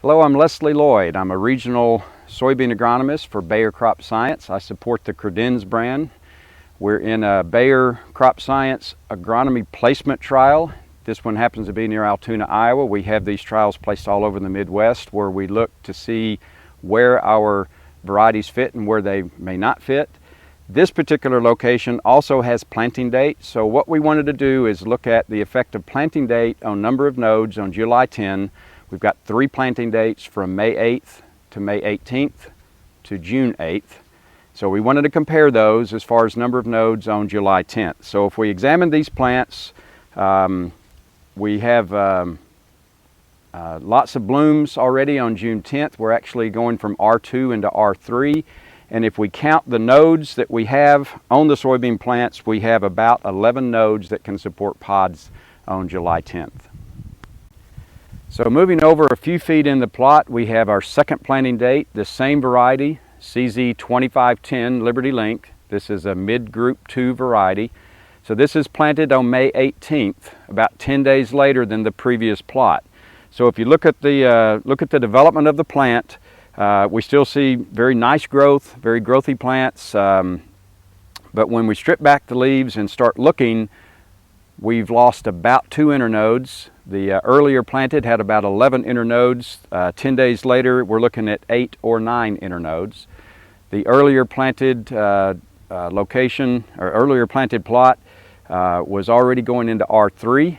Hello, I'm Leslie Lloyd. I'm a regional soybean agronomist for Bayer Crop Science. I support the Credenz brand. We're in a Bayer Crop Science agronomy placement trial. This one happens to be near Altoona, Iowa. We have these trials placed all over the Midwest where we look to see where our varieties fit and where they may not fit. This particular location also has planting date. So what we wanted to do is look at the effect of planting date on number of nodes on July 10. We've got 3 planting dates from May 8th to May 18th to June 8th. So we wanted to compare those as far as number of nodes on July 10th. So if we examine these plants, we have lots of blooms already on June 10th. We're actually going from R2 into R3. And if we count the nodes that we have on the soybean plants, we have about 11 nodes that can support pods on July 10th. So moving over a few feet in the plot, we have our second planting date, the same variety, CZ2510 Liberty Link. This is a mid-group 2 variety. So this is planted on May 18th, about 10 days later than the previous plot. So if you look at the development of the plant, we still see very nice growth, very growthy plants. But when we strip back the leaves and start looking, we've lost about 2 internodes. The earlier planted had about 11 internodes. 10 days later, we're looking at 8 or 9 internodes. The earlier planted location, or earlier planted plot, was already going into R3,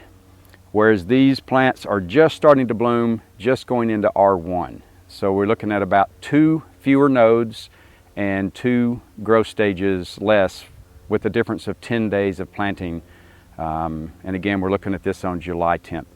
whereas these plants are just starting to bloom, just going into R1. So we're looking at about 2 fewer nodes and 2 growth stages less, with a difference of 10 days of planting. And again, we're looking at this on July 10th.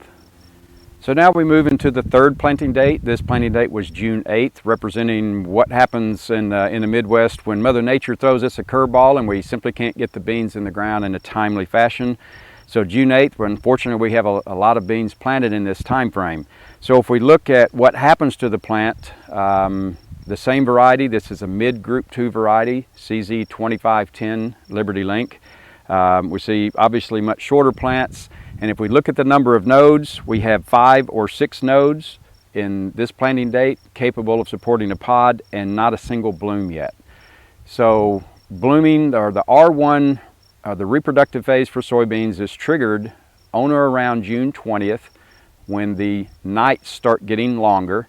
So now we move into the third planting date. This planting date was June 8th, representing what happens in the Midwest when Mother Nature throws us a curveball and we simply can't get the beans in the ground in a timely fashion. So June 8th, unfortunately, we have a lot of beans planted in this time frame. So if we look at what happens to the plant, the same variety, this is a mid-group 2 variety, CZ2510 Liberty Link. We see obviously much shorter plants, and if we look at the number of nodes, we have 5 or 6 nodes in this planting date capable of supporting a pod and not a single bloom yet. So blooming, or the R1, the reproductive phase for soybeans, is triggered on or around June 20th when the nights start getting longer.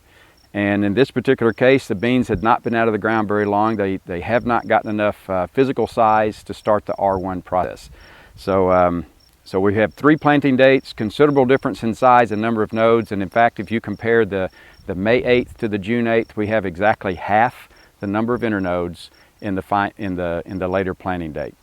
And in this particular case, the beans had not been out of the ground very long. They have not gotten enough physical size to start the R1 process. So we have 3 planting dates, considerable difference in size and number of nodes. And in fact, if you compare the May 8th to the June 8th, we have exactly half the number of internodes in the later planting date.